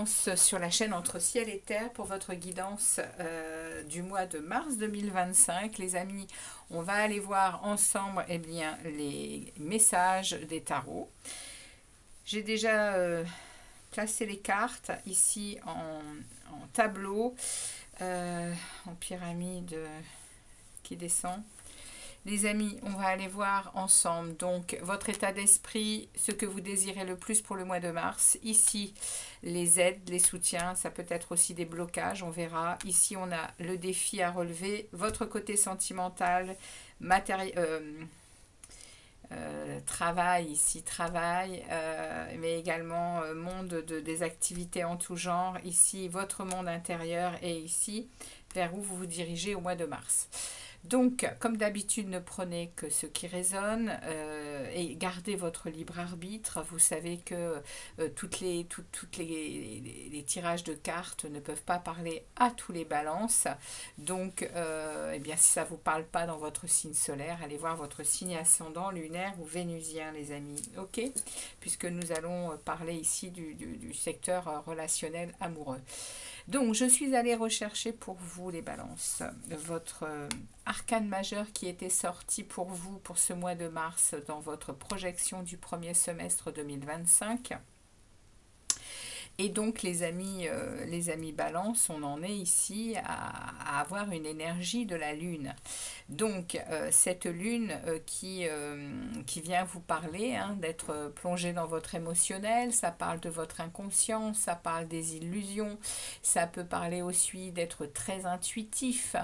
guidance sur la chaîne Entre Ciel et Terre pour votre guidance du mois de mars 2025. Les amis, on va aller voir ensemble bien, les messages des tarots. J'ai déjà placé les cartes ici en tableau, en pyramide qui descend. Les amis, on va aller voir ensemble donc votre état d'esprit, ce que vous désirez le plus pour le mois de mars. Ici, les aides, les soutiens, ça peut être aussi des blocages, on verra. Ici, on a le défi à relever, votre côté sentimental, travail, ici, travail, mais également monde des activités en tout genre. Ici, votre monde intérieur et ici, vers où vous vous dirigez au mois de mars. Donc, comme d'habitude, ne prenez que ce qui résonne et gardez votre libre arbitre. Vous savez que toutes les tirages de cartes ne peuvent pas parler à tous les balances. Donc, eh bien, si ça ne vous parle pas dans votre signe solaire, allez voir votre signe ascendant, lunaire ou vénusien, les amis. OK? Puisque nous allons parler ici du secteur relationnel amoureux. Donc, je suis allée rechercher pour vous, les balances, votre arcane majeur qui était sorti pour vous pour ce mois de mars dans votre projection du premier semestre 2025. Et donc, les amis balance, on en est ici à avoir une énergie de la lune. Donc, cette lune qui vient vous parler, hein, d'être plongé dans votre émotionnel, ça parle de votre inconscient, ça parle des illusions, ça peut parler aussi d'être très intuitif,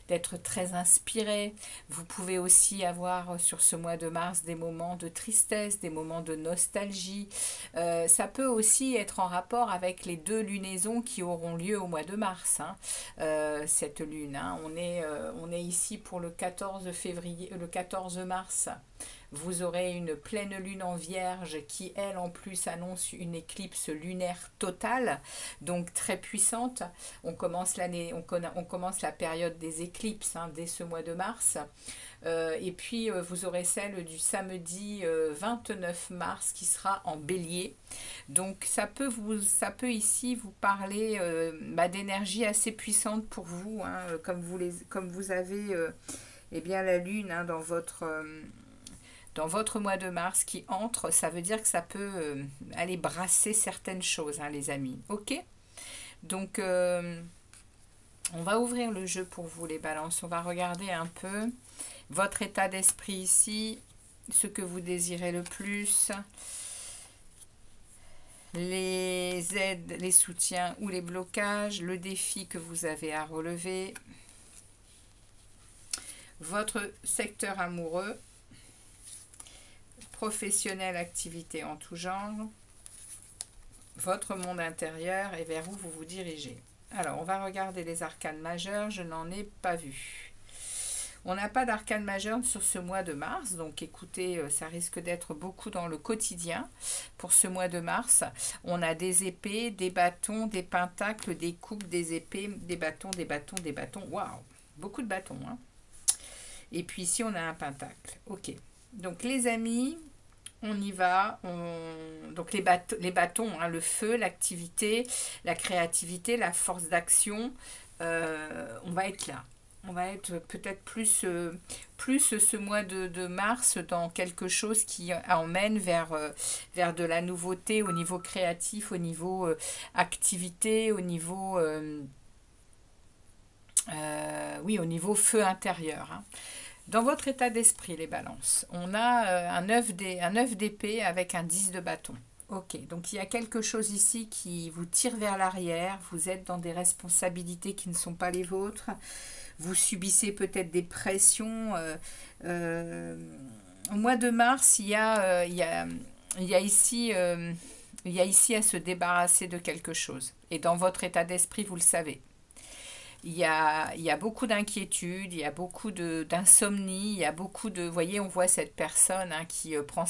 d'être très inspiré. Vous pouvez aussi avoir sur ce mois de mars des moments de tristesse, des moments de nostalgie. Ça peut aussi être en rapport avec les deux lunaisons qui auront lieu au mois de mars, hein, cette lune. Hein. On est ici pour le 14 février, le 14 mars. Vous aurez une pleine lune en Vierge qui, elle, en plus, annonce une éclipse lunaire totale, donc très puissante. On commence l'année, on commence la période des éclipses, hein, dès ce mois de mars. Et puis, vous aurez celle du samedi 29 mars qui sera en Bélier. Donc, ça peut ici vous parler d'énergie assez puissante pour vous, hein, comme vous avez eh bien, la lune, hein, dans votre mois de mars qui entre. Ça veut dire que ça peut aller brasser certaines choses, hein, les amis. OK? Donc, on va ouvrir le jeu pour vous, les balances. On va regarder un peu votre état d'esprit ici, ce que vous désirez le plus, les aides, les soutiens ou les blocages, le défi que vous avez à relever, votre secteur amoureux, professionnel, activité en tout genre, votre monde intérieur et vers où vous vous dirigez. Alors, on va regarder les arcanes majeures, je n'en ai pas vu. On n'a pas d'arcane majeur sur ce mois de mars, donc écoutez, ça risque d'être beaucoup dans le quotidien pour ce mois de mars. On a des épées, des bâtons, des pentacles, des coupes, des épées, des bâtons, des bâtons, des bâtons. Waouh, beaucoup de bâtons, hein. Et puis ici, on a un pentacle. OK. Donc, les amis, on y va. Donc, les bâtons, hein, le feu, l'activité, la créativité, la force d'action, on va être là. On va être peut-être plus ce mois de mars dans quelque chose qui emmène vers de la nouveauté au niveau créatif, au niveau activité, au niveau... oui, au niveau feu intérieur. Hein. Dans votre état d'esprit, les balances, on a un 9 d'épée avec un 10 de bâton. Ok, donc il y a quelque chose ici qui vous tire vers l'arrière, vous êtes dans des responsabilités qui ne sont pas les vôtres, vous subissez peut-être des pressions. Au mois de mars, il y a ici à se débarrasser de quelque chose. Et dans votre état d'esprit, vous le savez. Il y a beaucoup d'inquiétude, il y a beaucoup d'insomnie, il y a beaucoup de... Vous voyez, on voit cette personne, hein, qui prend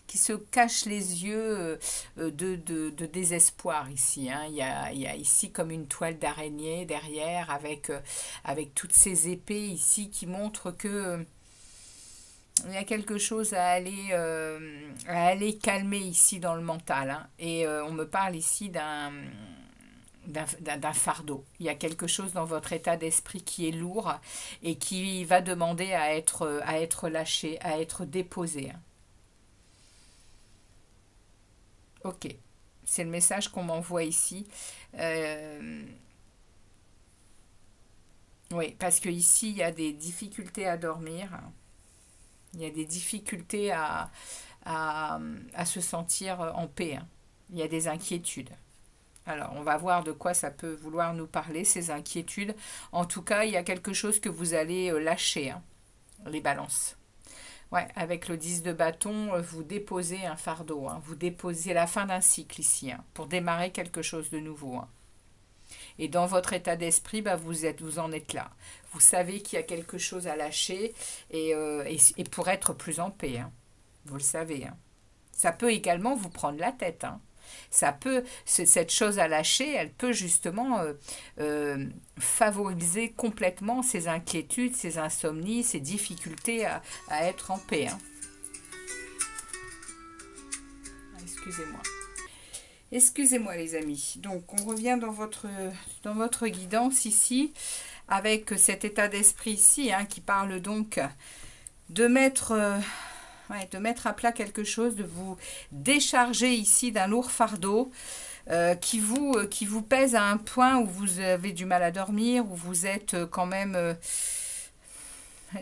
qui se cache les yeux de désespoir ici. Hein. Il y a ici comme une toile d'araignée derrière avec toutes ces épées ici qui montrent que... Il y a quelque chose à aller calmer ici dans le mental, hein. Et on me parle ici d'un fardeau. Il y a quelque chose dans votre état d'esprit qui est lourd et qui va demander à être lâché, à être déposé, hein. Ok, c'est le message qu'on m'envoie ici. Euh, oui, parce que ici il y a des difficultés à dormir, il y a des difficultés à, à se sentir en paix, hein. Il y a des inquiétudes. Alors, on va voir de quoi ça peut vouloir nous parler, ces inquiétudes. En tout cas, il y a quelque chose que vous allez lâcher, hein, les balances. Ouais, avec le 10 de bâton, vous déposez un fardeau, hein. Vous déposez la fin d'un cycle ici, hein, pour démarrer quelque chose de nouveau, hein. Et dans votre état d'esprit, bah, vous en êtes là. Vous savez qu'il y a quelque chose à lâcher et pour être plus en paix, hein. Vous le savez, hein. Ça peut également vous prendre la tête, hein. Ça peut, cette chose à lâcher, elle peut justement favoriser complètement ces inquiétudes, ces insomnies, ces difficultés à être en paix, hein. Excusez-moi. Excusez-moi les amis. Donc on revient dans votre guidance ici, avec cet état d'esprit ici, hein, qui parle donc de mettre... ouais, de mettre à plat quelque chose, de vous décharger ici d'un lourd fardeau qui vous pèse à un point où vous avez du mal à dormir, où vous êtes quand même...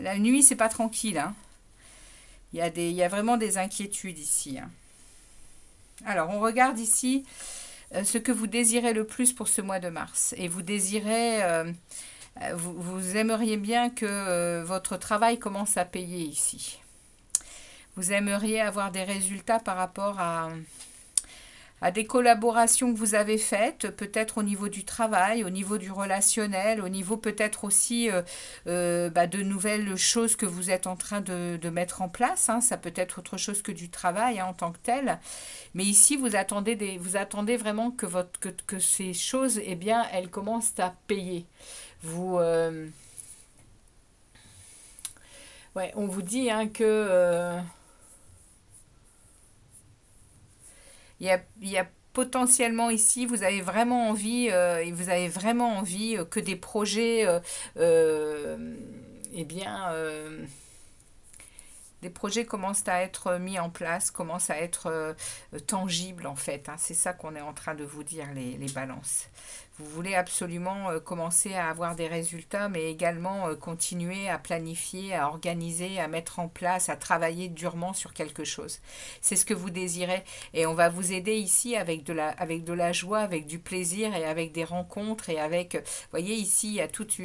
la nuit, c'est pas tranquille, hein. Il y a vraiment des inquiétudes ici, hein. Alors, on regarde ici ce que vous désirez le plus pour ce mois de mars. Et vous désirez... vous aimeriez bien que votre travail commence à payer ici. Vous aimeriez avoir des résultats par rapport à des collaborations que vous avez faites, peut-être au niveau du travail, au niveau du relationnel, au niveau peut-être aussi de nouvelles choses que vous êtes en train de mettre en place, hein. Ça peut être autre chose que du travail, hein, en tant que tel. Mais ici, vous attendez vraiment que ces choses, eh bien, elles commencent à payer. Ouais, on vous dit, hein, que... il y a potentiellement ici, vous avez vraiment envie, et vous avez vraiment envie que des projets, eh bien, des projets commencent à être mis en place, commencent à être tangibles en fait, hein. C'est ça qu'on est en train de vous dire, les balances. Vous voulez absolument commencer à avoir des résultats, mais également continuer à planifier, à organiser, à mettre en place, à travailler durement sur quelque chose. C'est ce que vous désirez. Et on va vous aider ici avec avec de la joie, avec du plaisir et avec des rencontres. Et avec, vous voyez, ici, il y a toute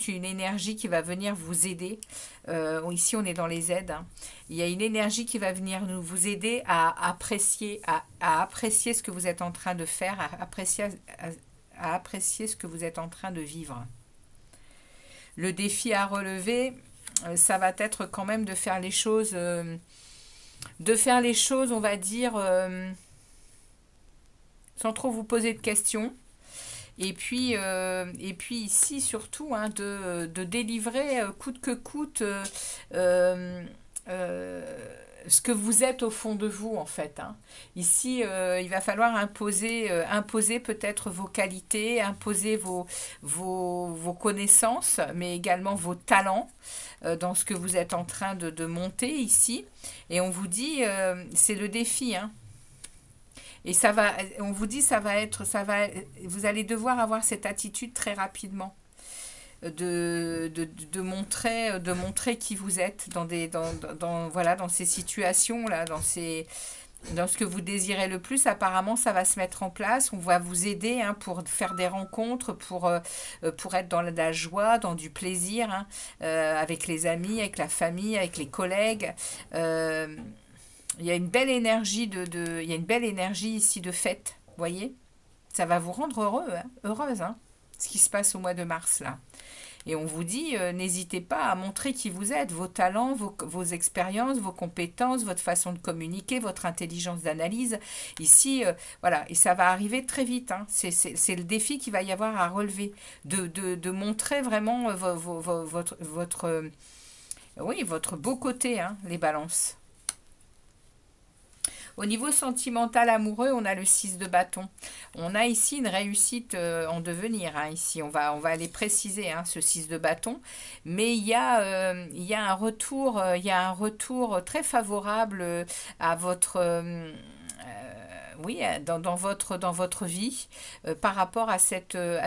une énergie qui va venir vous aider. Ici, on est dans les aides, hein. Il y a une énergie qui va venir vous aider à apprécier ce que vous êtes en train de faire, à apprécier ce que vous êtes en train de vivre. Le défi à relever, ça va être quand même de faire les choses, on va dire, sans trop vous poser de questions. Et puis ici, surtout, hein, de délivrer coûte que coûte ce que vous êtes au fond de vous, en fait, hein. Ici, il va falloir imposer peut-être vos qualités, imposer vos connaissances, mais également vos talents dans ce que vous êtes en train de monter ici. Et on vous dit, c'est le défi, hein. Et on vous dit, vous allez devoir avoir cette attitude très rapidement. De montrer qui vous êtes voilà, dans ces situations-là, dans ce que vous désirez le plus. Apparemment, ça va se mettre en place. On va vous aider, hein, pour faire des rencontres, pour être dans la joie, dans du plaisir, hein, avec les amis, avec la famille, avec les collègues. Il y a une belle énergie il y a une belle énergie ici de fête, voyez. Ça va vous rendre heureuse, hein, ce qui se passe au mois de mars, là. Et on vous dit, n'hésitez pas à montrer qui vous êtes, vos talents, vos expériences, vos compétences, votre façon de communiquer, votre intelligence d'analyse. Ici, voilà, et ça va arriver très vite, hein. C'est le défi qu'il va y avoir à relever, de montrer vraiment Oui, votre beau côté, hein, les balances. Au niveau sentimental amoureux, on a le 6 de bâton. On a ici une réussite en devenir. Hein, ici, on va aller préciser hein, ce 6 de bâton. Mais il y a un retour, il y a un retour très favorable à votre... oui, dans votre vie par rapport à, à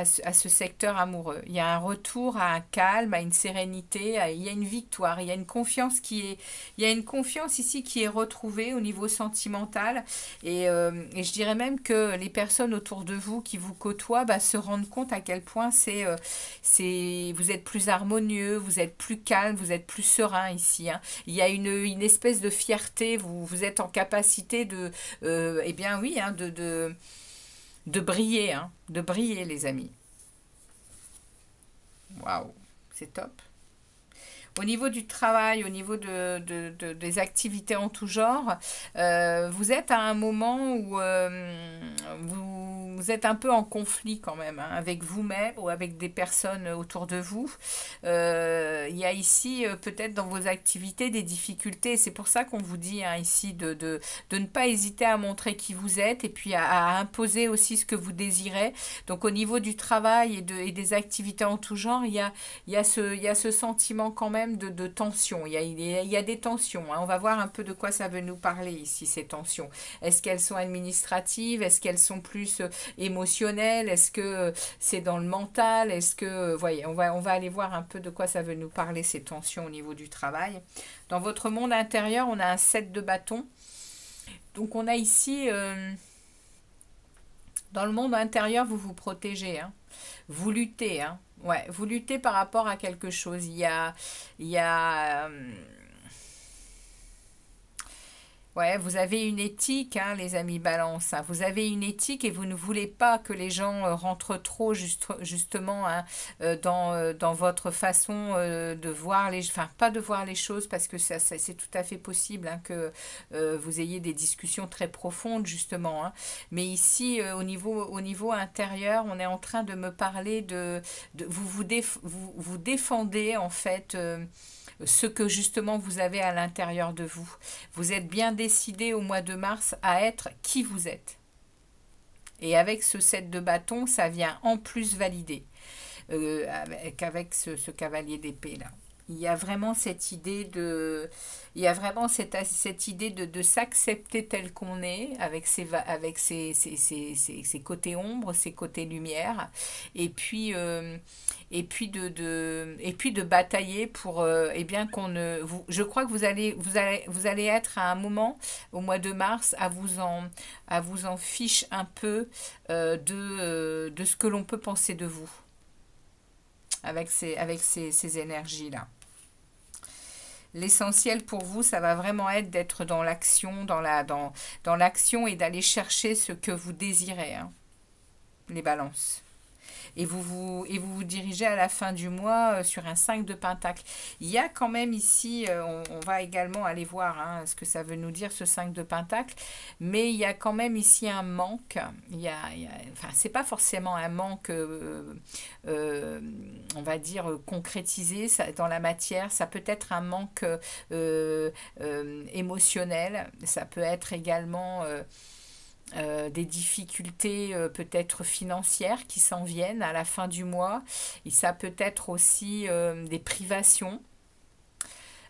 ce secteur amoureux. Il y a un retour à un calme, à une sérénité, il y a une victoire, il y a une confiance il y a une confiance ici qui est retrouvée au niveau sentimental et je dirais même que les personnes autour de vous qui vous côtoient bah, se rendent compte à quel point vous êtes plus harmonieux, vous êtes plus calme, vous êtes plus serein ici. Hein. Il y a une espèce de fierté, vous êtes en capacité de, eh bien oui, hein, de briller les amis. Waouh, c'est top. Au niveau du travail, au niveau des activités en tout genre, vous êtes à un moment où vous êtes un peu en conflit quand même hein, avec vous-même ou avec des personnes autour de vous. Il y a ici peut-être dans vos activités des difficultés. C'est pour ça qu'on vous dit hein, ici de ne pas hésiter à montrer qui vous êtes et puis à imposer aussi ce que vous désirez. Donc au niveau du travail et des activités en tout genre, il y a ce sentiment quand même de tension. Il y a des tensions. Hein. On va voir un peu de quoi ça veut nous parler ici, ces tensions. Est-ce qu'elles sont administratives? Est-ce qu'elles sont plus émotionnelles? Est-ce que c'est dans le mental? Est-ce que... voyez, on va aller voir un peu de quoi ça veut nous parler, ces tensions au niveau du travail. Dans votre monde intérieur, on a un 7 de bâton. Donc on a ici... dans le monde intérieur, vous vous protégez. Hein. Vous luttez. Hein. Ouais, vous luttez par rapport à quelque chose. Il y a Ouais, vous avez une éthique, hein, les amis Balance. Hein. Vous avez une éthique et vous ne voulez pas que les gens rentrent trop justement hein, dans votre façon de voir les... Enfin, pas de voir les choses parce que c'est tout à fait possible hein, que vous ayez des discussions très profondes justement. Hein. Mais ici, au niveau intérieur, on est en train de me parler vous défendez en fait... ce que justement vous avez à l'intérieur de vous. Vous êtes bien décidé au mois de mars à être qui vous êtes. Et avec ce 7 de bâton, ça vient en plus valider. Avec ce cavalier d'épée là. Il y a vraiment cette idée il y a vraiment cette idée de s'accepter tel qu'on est, avec ses côtés ombres, ses côtés lumière, et puis, et puis de batailler pour, eh bien qu'on ne, je crois que vous allez être à un moment, au mois de mars, à vous en fiche un peu de ce que l'on peut penser de vous avec ces énergies-là. L'essentiel pour vous, ça va vraiment être d'être dans l'action, dans l'action et d'aller chercher ce que vous désirez, hein, les balances. Et vous dirigez à la fin du mois sur un 5 de pentacle. Il y a quand même ici, on va également aller voir hein, ce que ça veut nous dire ce 5 de pentacle, mais il y a quand même ici un manque. Enfin, c'est pas forcément un manque, on va dire, concrétisé dans la matière. Ça peut être un manque émotionnel. Ça peut être également... des difficultés peut-être financières qui s'en viennent à la fin du mois. Et ça peut être aussi des privations.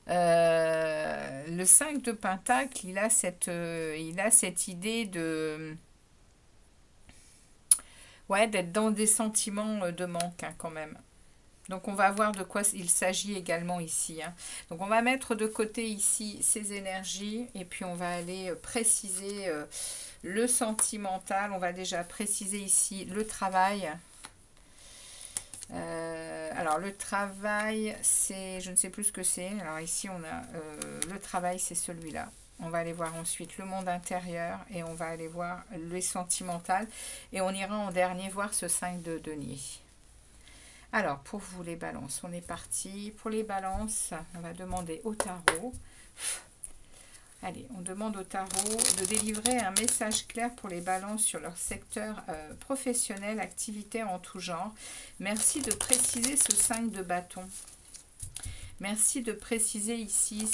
Le 5 de Pentacle, il a cette idée de... Ouais, d'être dans des sentiments de manque hein, quand même. Donc on va voir de quoi il s'agit également ici. Hein. Donc on va mettre de côté ici ces énergies et puis on va aller préciser le sentimental. On va déjà préciser ici le travail. Alors le travail, c'est, je ne sais plus ce que c'est. Alors ici on a le travail, c'est celui-là. On va aller voir ensuite le monde intérieur et on va aller voir le sentimental. Et on ira en dernier voir ce 5 de denier. Alors, pour vous les balances, on est parti. Pour les balances, on va demander au tarot. Allez, on demande au tarot de délivrer un message clair pour les balances sur leur secteur professionnel, activité en tout genre. Merci de préciser ce 5 de bâton. Merci de préciser ici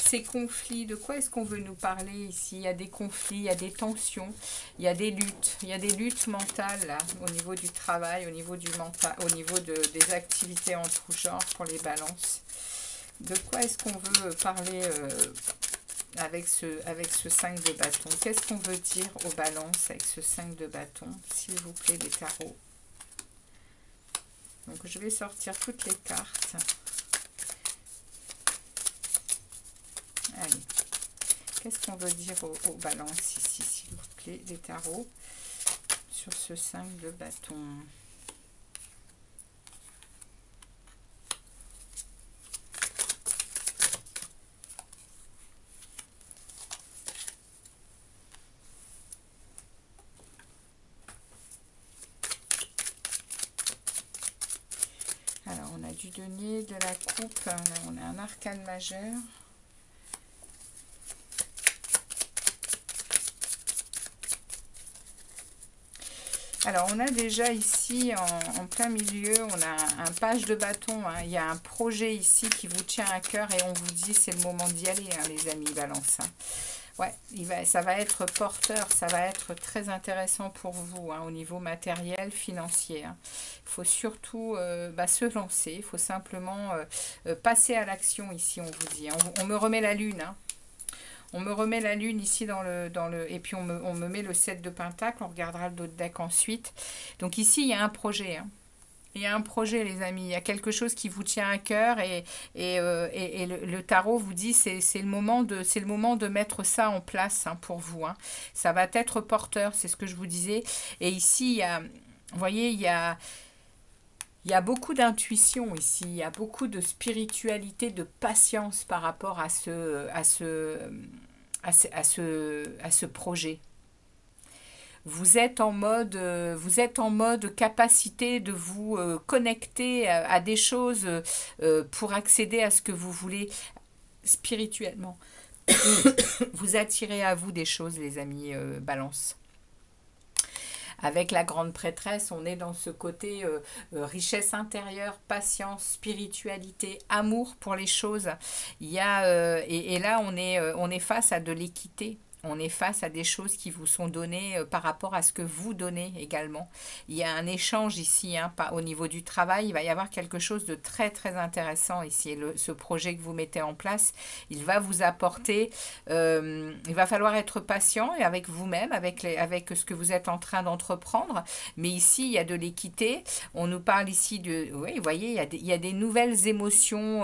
ces conflits. De quoi est-ce qu'on veut nous parler ici? Il y a des conflits, il y a des tensions, il y a des luttes. Il y a des luttes mentales là, au niveau du travail, au niveau du mental, au niveau des activités en tout genre pour les balances. De quoi est-ce qu'on veut parler avec ce 5 de bâton? Qu'est-ce qu'on veut dire aux balances avec ce 5 de bâton? S'il vous plaît, les tarots. Donc, je vais sortir toutes les cartes. Allez. Qu'est-ce qu'on veut dire aux balances ici, s'il vous plaît, les tarots, sur ce 5 de bâton? Alors, on a du denier, de la coupe, là, on a un arcane majeur. Alors, on a déjà ici, en plein milieu, on a un page de bâton. Hein. Il y a un projet ici qui vous tient à cœur et on vous dit c'est le moment d'y aller, hein, les amis Balance. Hein. Ouais, ça va être porteur, ça va être très intéressant pour vous, hein, au niveau matériel, financier. Hein. Il faut surtout se lancer, il faut simplement passer à l'action ici, on vous dit. On me remet la lune, hein. On me remet la lune ici et puis on me met le 7 de pentacle, on regardera le dos de deck ensuite. Donc ici, il y a un projet, hein. Il y a un projet, les amis. Il y a quelque chose qui vous tient à cœur et le tarot vous dit c'est le moment de mettre ça en place, hein, pour vous. Hein. Ça va être porteur, c'est ce que je vous disais. Et ici, vous voyez, il y a beaucoup d'intuition ici. Il y a beaucoup de spiritualité, de patience par rapport à ce projet. Vous êtes en mode capacité de vous connecter à des choses pour accéder à ce que vous voulez spirituellement. Vous attirez à vous des choses, les amis Balance. Avec la grande prêtresse, on est dans ce côté richesse intérieure, patience, spiritualité, amour pour les choses. Il y a, et là, on est face à de l'équité. On est face à des choses qui vous sont données par rapport à ce que vous donnez également. Il y a un échange ici, hein, au niveau du travail. Il va y avoir quelque chose de très très intéressant ici. Et ce projet que vous mettez en place, il va vous apporter... il va falloir être patient avec vous-même, avec ce que vous êtes en train d'entreprendre. Mais ici, il y a de l'équité. On nous parle ici de... Oui, vous voyez, il y a des nouvelles émotions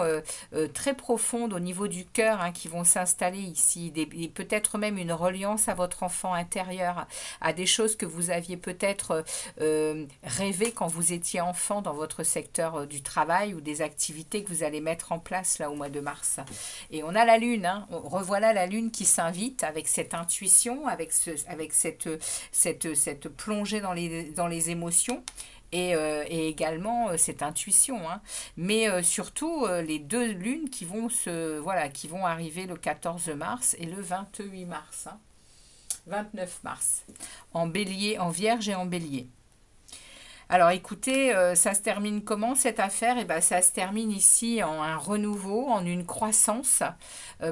très profondes au niveau du cœur, hein, qui vont s'installer ici. Peut-être même une reliance à votre enfant intérieur, à des choses que vous aviez peut-être rêvé quand vous étiez enfant dans votre secteur du travail ou des activités que vous allez mettre en place là au mois de mars. Et on a la lune, hein, revoilà la lune qui s'invite avec cette intuition, avec cette plongée dans les émotions. Et également cette intuition, hein. Mais surtout les deux lunes qui vont arriver le 14 mars et le 28 mars, hein. 29 mars, en bélier, en vierge et en bélier. Alors écoutez, ça se termine comment cette affaire? Eh ben, ça se termine ici en un renouveau, en une croissance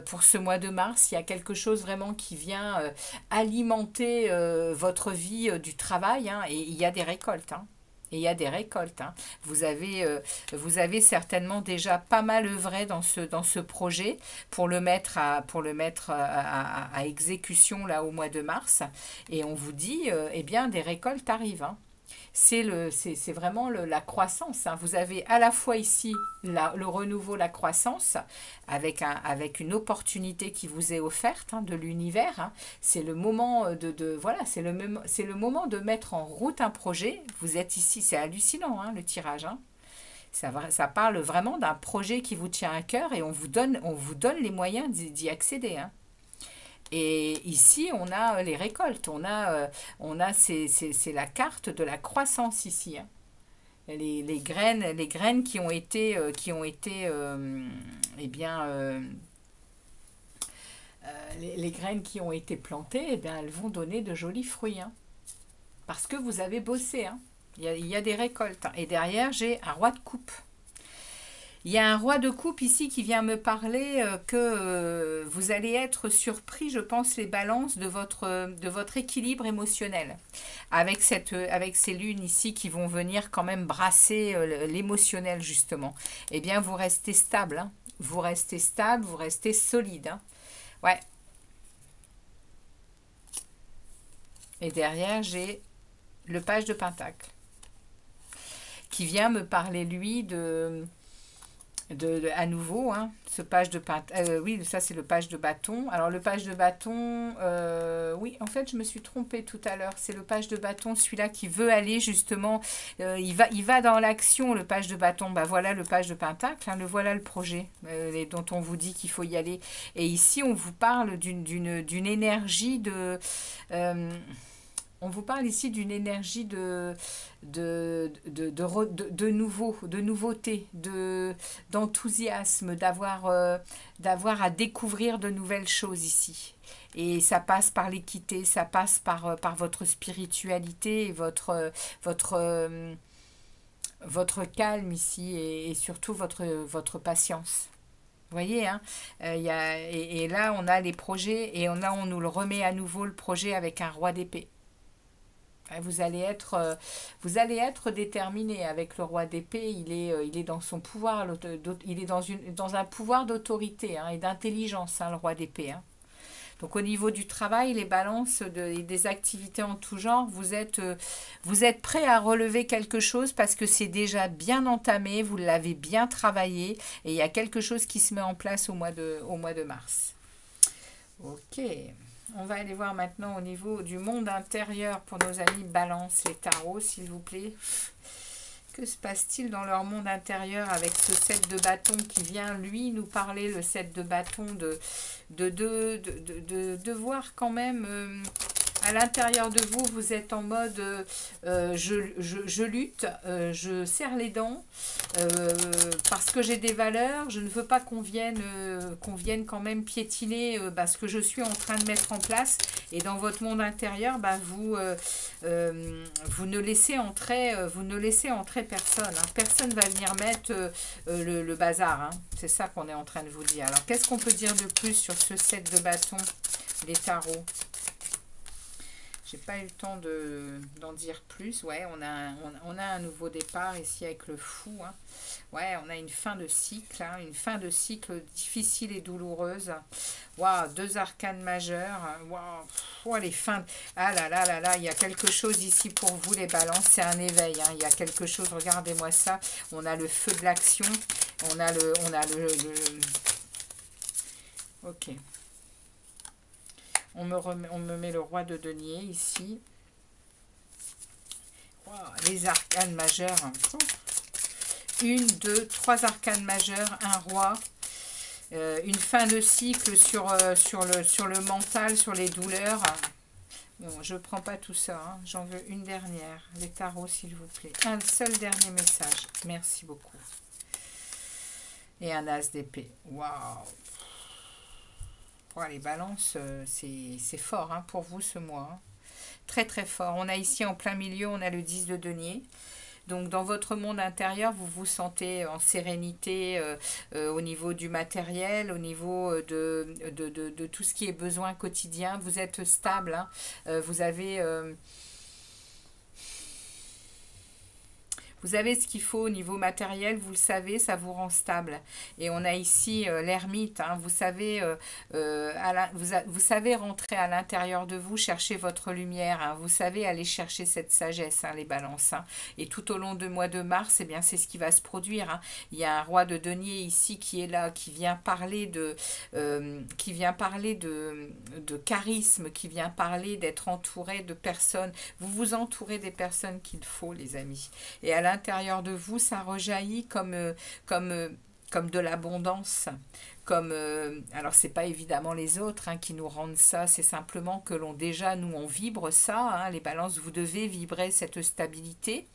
pour ce mois de mars. Il y a quelque chose vraiment qui vient alimenter votre vie du travail, hein, et il y a des récoltes, hein. Et il y a des récoltes, hein. Vous avez certainement déjà pas mal œuvré dans ce projet pour le mettre à exécution là au mois de mars. Et on vous dit, eh bien, des récoltes arrivent, hein. C'est vraiment la croissance, hein. Vous avez à la fois ici le renouveau, la croissance, avec une opportunité qui vous est offerte, hein, de l'univers, hein. C'est le moment c'est le moment de mettre en route un projet. Vous êtes ici, c'est hallucinant, hein, le tirage, hein. Ça parle vraiment d'un projet qui vous tient à cœur et on vous donne les moyens d'y accéder, hein. Et ici, on a les récoltes, c'est la carte de la croissance ici, hein. Les graines qui ont été les graines qui ont été plantées, eh bien, elles vont donner de jolis fruits, hein, parce que vous avez bossé, hein. Il y a des récoltes, hein. Et derrière, j'ai un roi de coupe. Il y a un roi de coupe ici qui vient me parler que vous allez être surpris, je pense, les balances de votre équilibre émotionnel. Avec ces lunes ici qui vont venir quand même brasser l'émotionnel, justement. Eh bien, vous restez stable, hein. Vous restez stable, vous restez solide, hein. Ouais. Et derrière, j'ai le page de Pentacle qui vient me parler, lui, à nouveau, hein, ce page de pentacle, oui, ça c'est le page de bâton. Alors le page de bâton, oui, en fait je me suis trompée tout à l'heure, c'est le page de bâton, celui-là qui veut aller justement, il va dans l'action, le page de bâton. Bah voilà le page de pentacle, hein, le voilà le projet dont on vous dit qu'il faut y aller. Et ici on vous parle d'une énergie de... on vous parle ici d'une énergie de nouveau, de nouveauté, d'enthousiasme, d'avoir à découvrir de nouvelles choses ici. Et ça passe par l'équité, ça passe par votre spiritualité et votre calme ici et surtout votre patience. Vous voyez, hein, et là, on a les projets et on nous le remet à nouveau, le projet avec un roi d'épée. Vous allez être déterminé avec le roi d'épée. Il est dans son pouvoir, il est dans un pouvoir d'autorité, hein, et d'intelligence, hein, le roi d'épée, hein. Donc au niveau du travail, les balances des activités en tout genre, vous êtes prêt à relever quelque chose parce que c'est déjà bien entamé, vous l'avez bien travaillé et il y a quelque chose qui se met en place au mois de mars. Ok. On va aller voir maintenant au niveau du monde intérieur pour nos amis Balance, les tarots, s'il vous plaît. Que se passe-t-il dans leur monde intérieur avec ce 7 de bâton qui vient, lui, nous parler, le 7 de bâton, de voir quand même... à l'intérieur de vous, vous êtes en mode je lutte, je serre les dents parce que j'ai des valeurs. Je ne veux pas qu'on vienne quand même piétiner ce que je suis en train de mettre en place. Et dans votre monde intérieur, vous ne laissez entrer personne, hein. Personne ne va venir mettre le bazar, hein. C'est ça qu'on est en train de vous dire. Alors, qu'est-ce qu'on peut dire de plus sur ce 7 de bâton, les tarots? J'ai pas eu le temps d'en dire plus. Ouais, on a un nouveau départ ici avec le fou, hein. Ouais, on a une fin de cycle, hein, une fin de cycle difficile et douloureuse. Waouh, 2 arcanes majeures. Waouh, les fins. Ah là là là là, il y a quelque chose ici pour vous, les balances. C'est un éveil, hein. Il y a quelque chose, regardez-moi ça. On a le feu de l'action. On a le... Ok. On me met le roi de denier ici. Wow, les arcanes majeures. 1, 2, 3 arcanes majeures, un roi. Une fin de cycle sur le mental, sur les douleurs. Bon, je ne prends pas tout ça, hein. J'en veux une dernière. Les tarots, s'il vous plaît. Un seul dernier message. Merci beaucoup. Et un as d'épée. Waouh! Les balances, c'est fort, hein, pour vous ce mois, hein. Très très fort. On a ici en plein milieu, on a le 10 de denier. Donc dans votre monde intérieur, vous vous sentez en sérénité au niveau du matériel, au niveau de tout ce qui est besoin quotidien. Vous êtes stable, hein. Vous avez ce qu'il faut au niveau matériel, vous le savez, ça vous rend stable. Et on a ici l'ermite, hein, vous savez, vous savez rentrer à l'intérieur de vous, chercher votre lumière, hein, vous savez aller chercher cette sagesse, hein, les balances, hein. Et tout au long du mois de mars, eh bien, c'est ce qui va se produire, hein. Il y a un roi de denier ici qui est là, qui vient parler de charisme, qui vient parler d'être entouré de personnes. Vous vous entourez des personnes qu'il faut, les amis. Et à l'intérieur de vous, ça rejaillit comme de l'abondance. Alors, c'est pas évidemment les autres, hein, qui nous rendent ça, c'est simplement que nous, on vibre ça, hein, les balances, vous devez vibrer cette stabilité.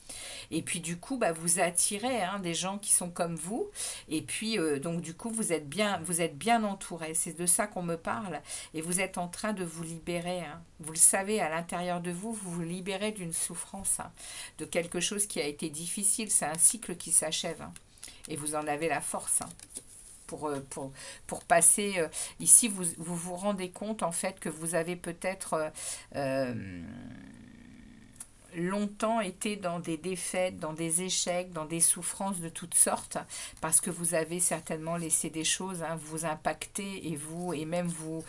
Et puis, du coup, vous attirez, hein, des gens qui sont comme vous. Et puis, donc, du coup, vous êtes bien entourés. C'est de ça qu'on me parle. Et vous êtes en train de vous libérer, hein. Vous le savez, à l'intérieur de vous, vous vous libérez d'une souffrance, hein, de quelque chose qui a été difficile. C'est un cycle qui s'achève, hein. Et vous en avez la force, hein, pour passer... ici, vous rendez compte, en fait, que vous avez peut-être... longtemps été dans des défaites, dans des échecs, dans des souffrances de toutes sortes, parce que vous avez certainement laissé des choses, hein, vous impacter, et même vous,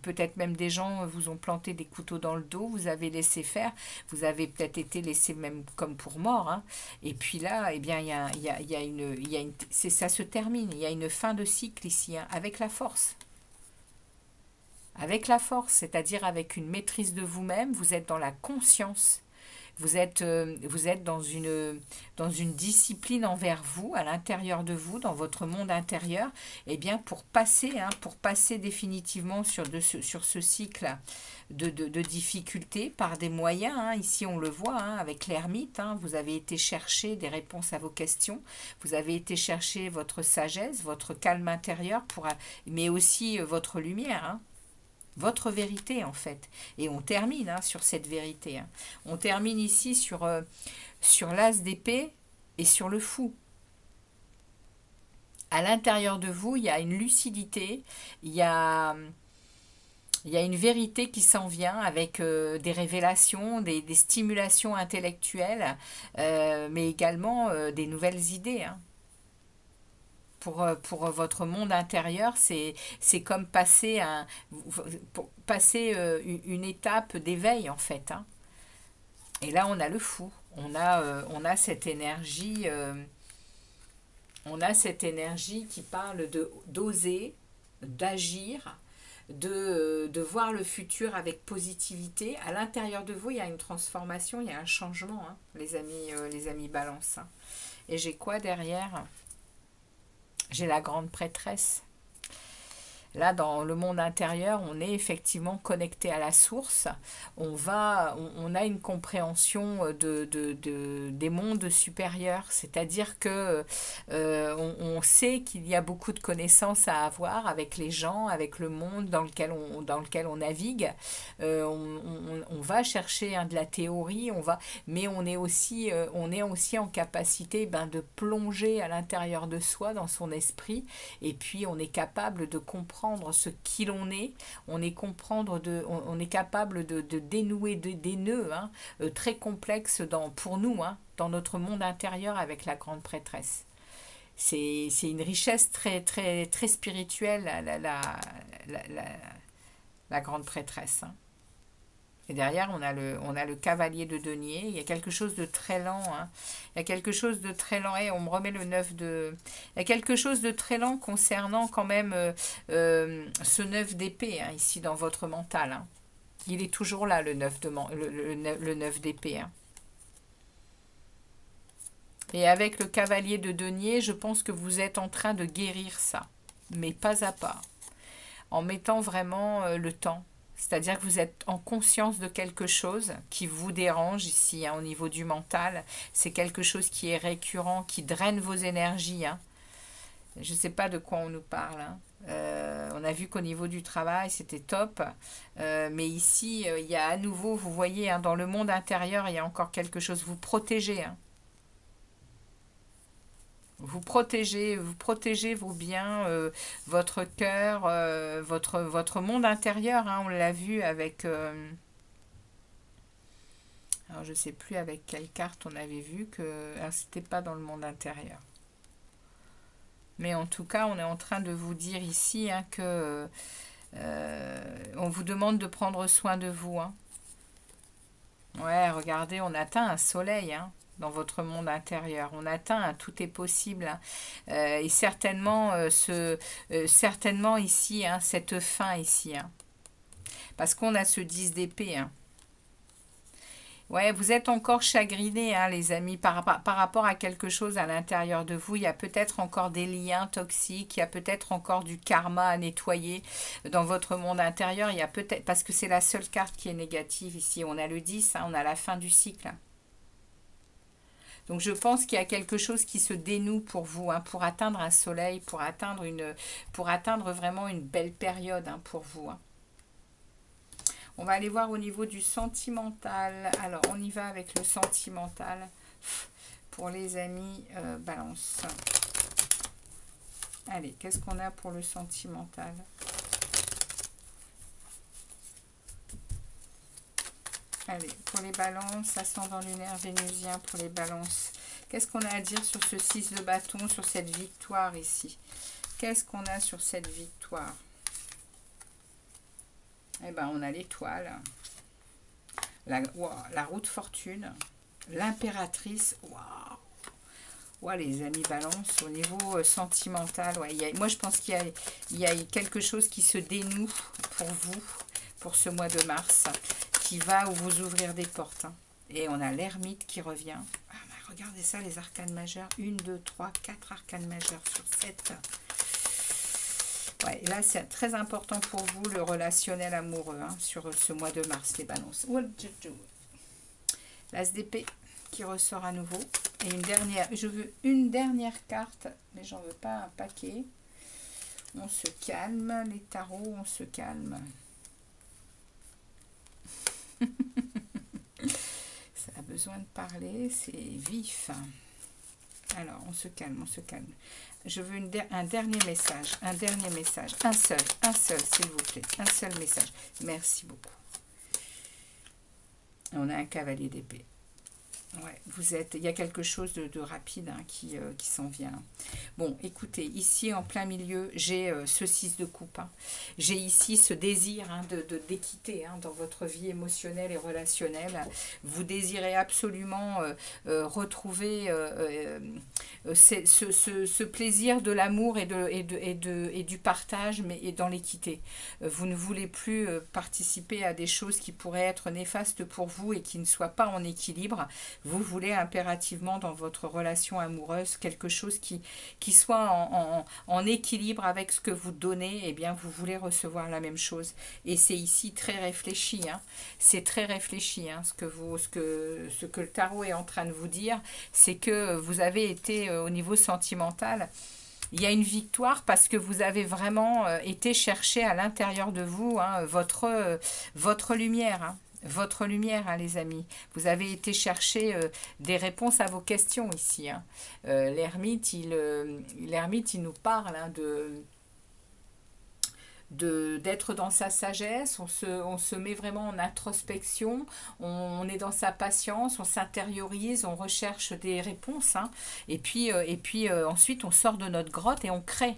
peut-être même des gens vous ont planté des couteaux dans le dos, vous avez laissé faire, vous avez peut-être été laissé même comme pour mort, hein. Et puis là, eh bien, ça se termine, il y a une fin de cycle ici, hein, avec la force. Avec la force, c'est-à-dire avec une maîtrise de vous-même, vous êtes dans la conscience. Vous êtes dans une discipline envers vous, à l'intérieur de vous, dans votre monde intérieur, et bien pour passer définitivement sur ce cycle de difficultés par des moyens, hein. Ici on le voit, hein, avec l'ermite, hein, vous avez été chercher des réponses à vos questions, vous avez été chercher votre sagesse, votre calme intérieur, mais aussi votre lumière, hein. Votre vérité, en fait. Et on termine, hein, sur cette vérité, hein. On termine ici sur l'as d'épée et sur le fou. À l'intérieur de vous, il y a une lucidité, il y a une vérité qui s'en vient avec des révélations, des stimulations intellectuelles, mais également des nouvelles idées, hein. Pour votre monde intérieur, c'est comme passer une étape d'éveil, en fait, hein. Et là, on a le fou. On a cette énergie, qui parle d'oser, d'agir, de voir le futur avec positivité. À l'intérieur de vous, il y a une transformation, il y a un changement, hein, les amis Balance, hein. Et j'ai quoi derrière ? J'ai la grande prêtresse. Là, dans le monde intérieur, on est effectivement connecté à la source. On a une compréhension des mondes supérieurs. C'est-à-dire que on sait qu'il y a beaucoup de connaissances à avoir avec les gens, avec le monde dans lequel on navigue. On va chercher, hein, de la théorie, mais on est aussi en capacité, de plonger à l'intérieur de soi, dans son esprit, et puis on est capable de comprendre ce qui l'on est, on est capable de dénouer des nœuds, hein, très complexes pour nous, hein, dans notre monde intérieur avec la grande prêtresse. C'est une richesse très, très, très spirituelle, la grande prêtresse, hein. Et derrière, on a le cavalier de denier. Il y a quelque chose de très lent, hein. Il y a quelque chose de très lent. Et on me remet le 9 de... Il y a quelque chose de très lent concernant quand même ce 9 d'épée, hein, ici dans votre mental, hein. Il est toujours là, le 9 d'épée, hein. Et avec le cavalier de denier, je pense que vous êtes en train de guérir ça. Mais pas à pas. En mettant vraiment le temps. C'est-à-dire que vous êtes en conscience de quelque chose qui vous dérange ici, hein, au niveau du mental. C'est quelque chose qui est récurrent, qui draine vos énergies, hein. Je ne sais pas de quoi on nous parle, hein. On a vu qu'au niveau du travail, c'était top. Mais ici, il y a à nouveau, vous voyez, hein, dans le monde intérieur, il y a encore quelque chose. Vous protégez, hein. Vous protégez vos biens, votre cœur, votre monde intérieur, hein, on l'a vu avec... alors, je ne sais plus avec quelle carte on avait vu que... Alors, c'était pas dans le monde intérieur. Mais en tout cas, on est en train de vous dire ici, hein, que... on vous demande de prendre soin de vous, hein. Ouais, regardez, on atteint un soleil, hein, dans votre monde intérieur. On atteint un tout est possible, hein. Et certainement, certainement ici, hein, cette fin ici, hein. Parce qu'on a ce 10 d'épée, hein. Ouais, vous êtes encore chagrinés, hein, les amis, par rapport à quelque chose à l'intérieur de vous. Il y a peut-être encore des liens toxiques, il y a peut-être encore du karma à nettoyer dans votre monde intérieur. Il y a peut-être, parce que c'est la seule carte qui est négative ici. On a le 10, hein, on a la fin du cycle. Donc je pense qu'il y a quelque chose qui se dénoue pour vous, hein, pour atteindre un soleil, pour atteindre vraiment une belle période, hein, pour vous, hein. On va aller voir au niveau du sentimental. Alors, on y va avec le sentimental pour les amis Balance. Allez, qu'est-ce qu'on a pour le sentimental? Allez, pour les balances, ascendant lunaire vénusien pour les balances. Qu'est-ce qu'on a à dire sur ce 6 de bâton, sur cette victoire ici? Qu'est-ce qu'on a sur cette victoire? Eh bien, on a l'étoile, la roue de fortune, l'impératrice. Waouh! Ouais, les amis balance, au niveau sentimental, ouais, moi je pense qu'il y a quelque chose qui se dénoue pour vous, pour ce mois de mars, qui va vous ouvrir des portes. Hein. Et on a l'ermite qui revient. Ah, bah, regardez ça, les arcanes majeures. 1, 2, 3, 4 arcanes majeures sur 7. Ouais, là c'est très important pour vous, le relationnel amoureux, hein, sur ce mois de mars, les balances. L'as d'épée qui ressort à nouveau. Et une dernière, je veux une dernière carte, mais j'en veux pas un paquet. On se calme, les tarots, on se calme. Ça a besoin de parler, c'est vif. Alors, on se calme, on se calme. Je veux un dernier message, un seul, s'il vous plaît, un seul message. Merci beaucoup. On a un cavalier d'épée. Ouais, il y a quelque chose de rapide hein, qui s'en vient. Bon, écoutez, ici en plein milieu, j'ai ce 6 de coupe. Hein. J'ai ici ce désir hein, d'équité hein, dans votre vie émotionnelle et relationnelle. Vous désirez absolument retrouver ce plaisir de l'amour et du partage, mais et dans l'équité. Vous ne voulez plus participer à des choses qui pourraient être néfastes pour vous et qui ne soient pas en équilibre. Vous voulez impérativement dans votre relation amoureuse quelque chose qui soit en équilibre avec ce que vous donnez, eh bien vous voulez recevoir la même chose. Et c'est ici très réfléchi, hein. C'est très réfléchi, hein. Ce que le tarot est en train de vous dire, c'est que vous avez été au niveau sentimental, il y a une victoire parce que vous avez vraiment été chercher à l'intérieur de vous hein, votre lumière, hein. Votre lumière, hein, les amis. Vous avez été chercher des réponses à vos questions ici. Hein. L'ermite, il nous parle hein, d'être dans sa sagesse, on se met vraiment en introspection, on est dans sa patience, on s'intériorise, on recherche des réponses. Hein. Et puis ensuite, on sort de notre grotte et on crée.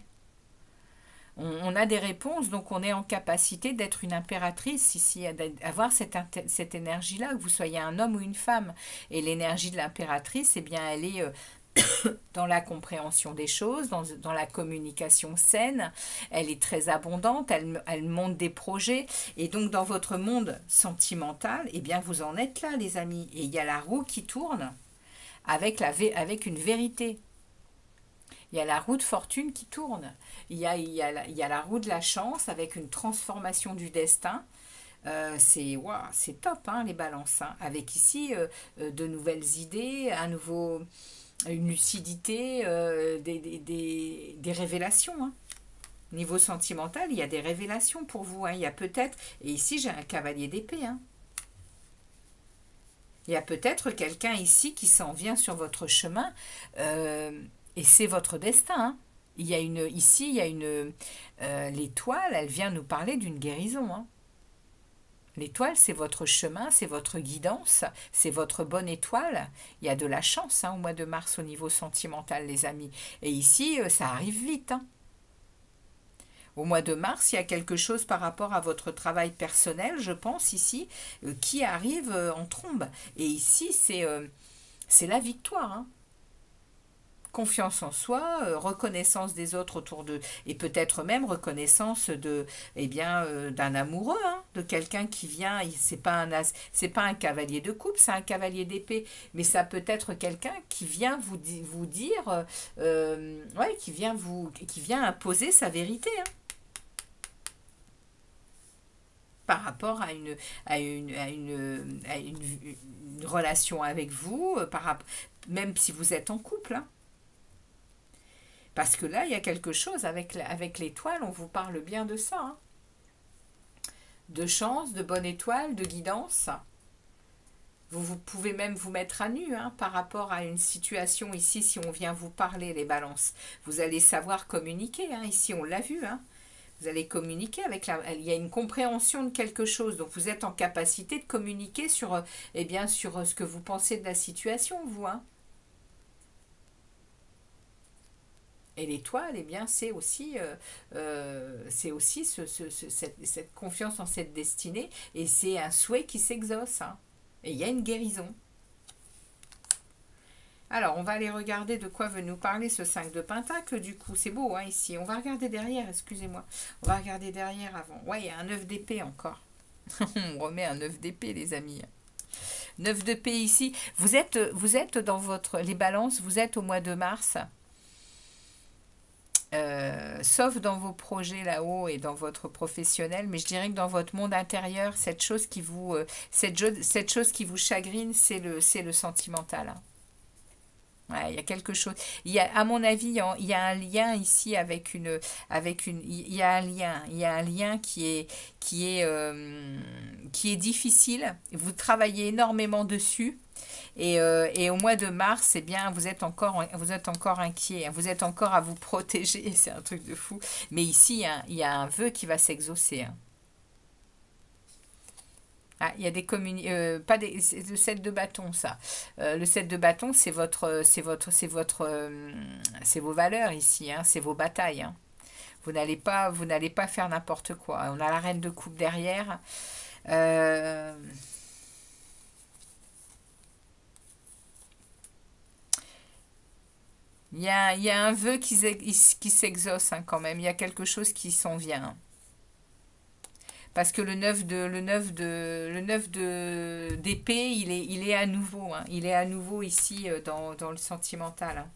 On a des réponses, donc on est en capacité d'être une impératrice ici, d'avoir cette énergie-là, que vous soyez un homme ou une femme. Et l'énergie de l'impératrice, eh bien, elle est dans la compréhension des choses, dans la communication saine, elle est très abondante, elle monte des projets. Et donc, dans votre monde sentimental, eh bien, vous en êtes là, les amis. Et il y a la roue qui tourne avec une vérité. Il y a la roue de fortune qui tourne. Il y a la roue de la chance avec une transformation du destin. C'est top, hein, les balances. Hein. Avec ici de nouvelles idées, une lucidité, des révélations. Hein. Niveau sentimental, il y a des révélations pour vous. Hein. Il y a peut-être... Et ici, j'ai un cavalier d'épée. Hein. Il y a peut-être quelqu'un ici qui s'en vient sur votre chemin... et c'est votre destin. Hein. Ici, il y a l'étoile, elle vient nous parler d'une guérison. Hein. L'étoile, c'est votre chemin, c'est votre guidance, c'est votre bonne étoile. Il y a de la chance hein, au mois de mars au niveau sentimental, les amis. Et ici, ça arrive vite. Hein. Au mois de mars, il y a quelque chose par rapport à votre travail personnel, je pense, ici, qui arrive en trombe. Et ici, c'est la victoire. Hein. Confiance en soi, reconnaissance des autres autour d'eux, et peut-être même reconnaissance d'un amoureux, hein, de quelqu'un qui vient. C'est pas un cavalier de coupe, c'est un cavalier d'épée, mais ça peut être quelqu'un qui vient vous dire, qui vient imposer sa vérité. Hein. Par rapport à une relation avec vous, même si vous êtes en couple. Hein. Parce que là, il y a quelque chose avec l'étoile, on vous parle bien de ça. Hein. De chance, de bonne étoile, de guidance. Vous pouvez même vous mettre à nu hein, par rapport à une situation ici, si on vient vous parler, les balances. Vous allez savoir communiquer, hein, ici on l'a vu. Hein. Vous allez communiquer avec il y a une compréhension de quelque chose. Donc vous êtes en capacité de communiquer sur, eh bien, sur ce que vous pensez de la situation, vous. Hein. Et l'étoile, eh bien, c'est aussi cette confiance en cette destinée. Et c'est un souhait qui s'exauce. Hein. Et il y a une guérison. Alors, on va aller regarder de quoi veut nous parler ce 5 de Pentacle, du coup. C'est beau, hein, ici. On va regarder derrière, excusez-moi. On va regarder derrière avant. Ouais, il y a un 9 d'épée encore. On remet un 9 d'épée, les amis. 9 d'épée ici. Vous êtes dans votre... Les balances, vous êtes au mois de mars. Sauf dans vos projets là-haut et dans votre professionnel, mais je dirais que dans votre monde intérieur, cette chose qui vous chagrine, c'est le sentimental. Hein. Ouais, il y a quelque chose. À mon avis, il y a un lien ici il y a un lien qui est difficile. Vous travaillez énormément dessus. Et au mois de mars, eh bien, vous êtes encore inquiet, hein. Vous êtes encore à vous protéger, c'est un truc de fou. Mais ici, hein, il y a un vœu qui va s'exaucer. Hein. Ah, il y a des pas des, c'est le 7 de bâton, ça. Le 7 de bâton, c'est vos valeurs ici, hein, c'est vos batailles. Hein. Vous n'allez pas faire n'importe quoi. On a la reine de coupe derrière. Euh, il y a un vœu qui s'exauce hein, quand même. Il y a quelque chose qui s'en vient. Hein. Parce que le 9 d'épée, il est à nouveau. Hein. Il est à nouveau ici dans le sentimental. Hein.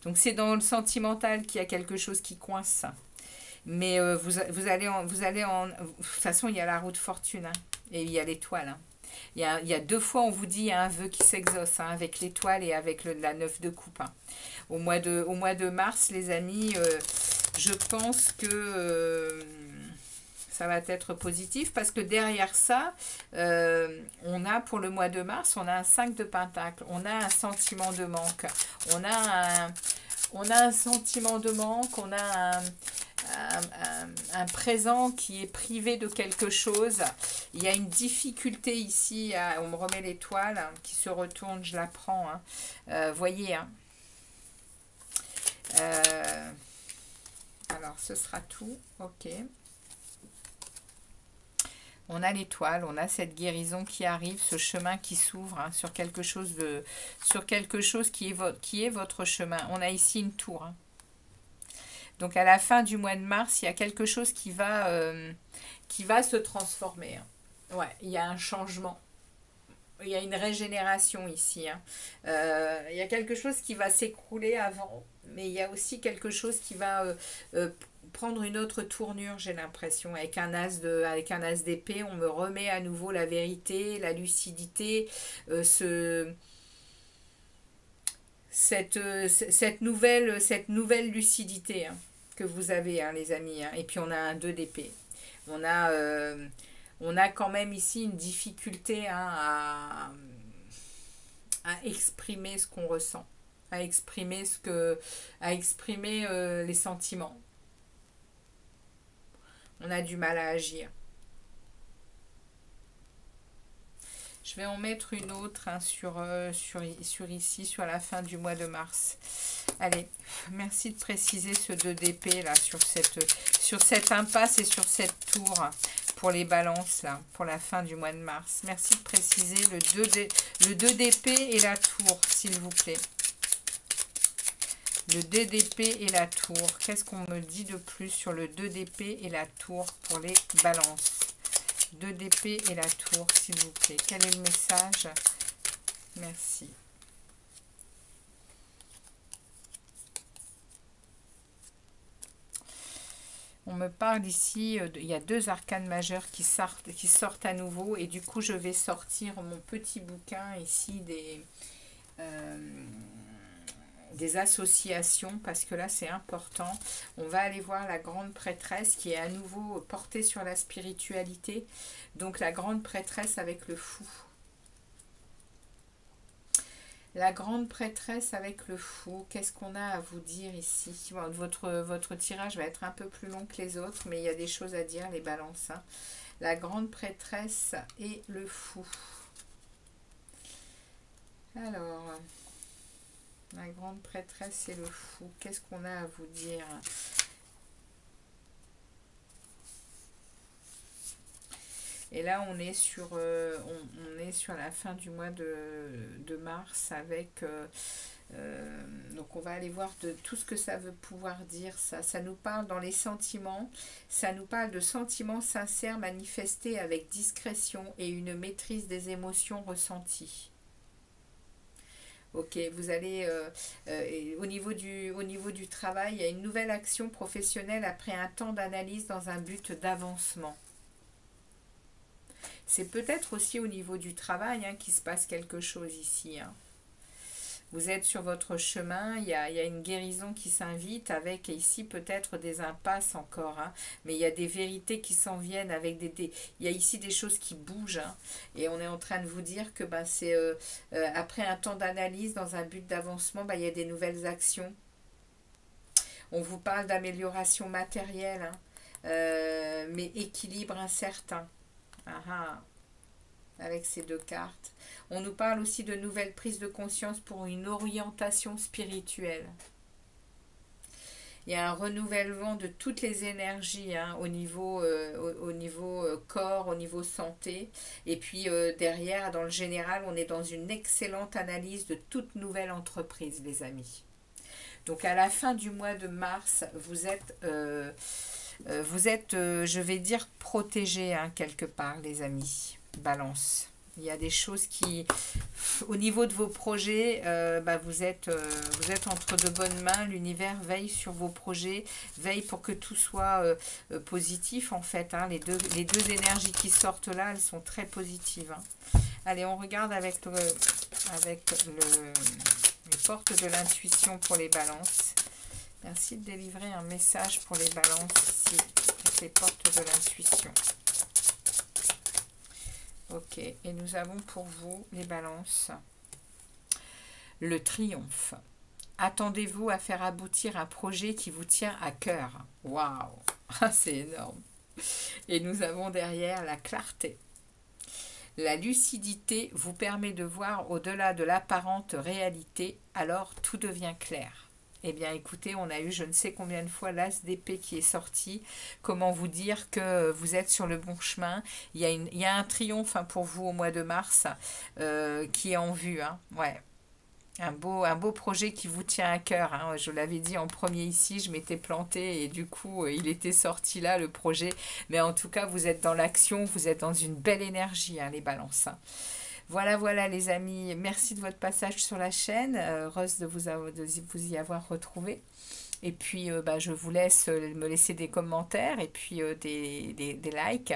Donc c'est dans le sentimental qu'il y a quelque chose qui coince. Mais vous allez en... De toute façon, il y a la roue de fortune. Hein. Et il y a l'étoile. Hein. Il y a deux fois, on vous dit, il y a un vœu qui s'exauce, hein, avec l'étoile et avec la 9 de coupe. Hein. Au mois de mars, les amis, je pense que ça va être positif parce que derrière ça, on a pour le mois de mars, on a un 5 de pentacle, on a un sentiment de manque, on a un sentiment de manque, on a un présent qui est privé de quelque chose. Il y a une difficulté ici, on me remet l'étoile hein, qui se retourne, je la prends. Hein. Voyez, hein. Alors ce sera tout, ok. On a l'étoile, on a cette guérison qui arrive, ce chemin qui s'ouvre hein, sur quelque chose qui est votre chemin. On a ici une tour. Hein. Donc à la fin du mois de mars, il y a quelque chose qui va se transformer. Hein. Ouais, il y a un changement. Il y a une régénération ici. Hein. Il y a quelque chose qui va s'écrouler avant, mais il y a aussi quelque chose qui va prendre une autre tournure, j'ai l'impression. Avec un as d'épée, on me remet à nouveau la vérité, la lucidité, cette nouvelle lucidité hein, que vous avez, hein, les amis. Hein. Et puis on a un 2 d'épée. On a quand même ici une difficulté hein, à exprimer ce qu'on ressent, à exprimer les sentiments. On a du mal à agir. Je vais en mettre une autre hein, sur ici, sur la fin du mois de mars. Allez, merci de préciser ce 2 d'épée là, sur cette impasse et sur cette tour pour les balances là, pour la fin du mois de mars. Merci de préciser le 2 d'épée et la tour, s'il vous plaît. Le 2 d'épée et la tour. Qu'est-ce qu'on me dit de plus sur le 2 d'épée et la tour pour les balances? 2 d'épée et la tour, s'il vous plaît. Quel est le message? Merci. On me parle ici, il y a 2 arcanes majeures qui sortent à nouveau. Et du coup, je vais sortir mon petit bouquin ici des associations, parce que là c'est important. On va aller voir la grande prêtresse qui est à nouveau portée sur la spiritualité. Donc la grande prêtresse avec le fou. La grande prêtresse avec le fou, qu'est-ce qu'on a à vous dire ici? Bon, votre tirage va être un peu plus long que les autres, mais il y a des choses à dire, les balances. Hein. La grande prêtresse et le fou. Alors, la grande prêtresse et le fou, qu'est-ce qu'on a à vous dire? Et là, on est sur la fin du mois de mars avec... donc, on va aller voir de tout ce que ça veut pouvoir dire. Ça nous parle dans les sentiments. Ça nous parle de sentiments sincères manifestés avec discrétion et une maîtrise des émotions ressenties. Ok, vous allez au niveau du travail, il y a une nouvelle action professionnelle après un temps d'analyse dans un but d'avancement. C'est peut-être aussi au niveau du travail hein, qu'il se passe quelque chose ici. Hein. Vous êtes sur votre chemin, il y a une guérison qui s'invite avec ici peut-être des impasses encore. Hein, mais il y a des vérités qui s'en viennent avec il y a ici des choses qui bougent. Hein, et on est en train de vous dire que ben, c'est après un temps d'analyse dans un but d'avancement, ben, il y a des nouvelles actions. On vous parle d'amélioration matérielle, hein, mais équilibre incertain. Avec ces deux cartes. On nous parle aussi de nouvelles prises de conscience pour une orientation spirituelle. Il y a un renouvellement de toutes les énergies hein, au niveau corps, au niveau santé. Et puis derrière, dans le général, on est dans une excellente analyse de toute nouvelle entreprise, les amis. Donc à la fin du mois de mars, vous êtes... je vais dire, protégé hein, quelque part, les amis. Balance. Il y a des choses qui, au niveau de vos projets, vous êtes entre de bonnes mains. L'univers veille sur vos projets, veille pour que tout soit positif en fait. Hein. Les deux énergies qui sortent là, elles sont très positives. Hein. Allez, on regarde avec les portes de l'intuition pour les balances. Merci de délivrer un message pour les balances ici, avec les portes de l'intuition. Ok, et nous avons pour vous, les balances, le triomphe. Attendez-vous à faire aboutir un projet qui vous tient à cœur. Waouh, c'est énorme. Et nous avons derrière la clarté. La lucidité vous permet de voir au-delà de l'apparente réalité, alors tout devient clair. Eh bien, écoutez, on a eu je ne sais combien de fois l'as d'épée qui est sorti. Comment vous dire que vous êtes sur le bon chemin. Il y a un triomphe hein, pour vous au mois de mars qui est en vue. Hein. Ouais. Un beau projet qui vous tient à cœur. Hein. Je l'avais dit en premier ici, je m'étais plantée et du coup, il était sorti là, le projet. Mais en tout cas, vous êtes dans l'action, vous êtes dans une belle énergie, hein, les balances. Hein. Voilà les amis, merci de votre passage sur la chaîne, heureuse de vous y avoir retrouvé. Et puis je vous laisse me laisser des commentaires et puis des likes.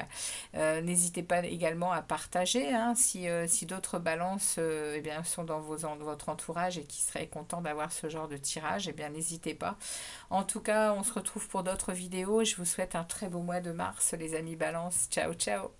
N'hésitez pas également à partager hein, si d'autres balances sont dans votre entourage et qui seraient contents d'avoir ce genre de tirage, eh bien n'hésitez pas. En tout cas, on se retrouve pour d'autres vidéos. Je vous souhaite un très beau mois de mars les amis balances. Ciao ciao.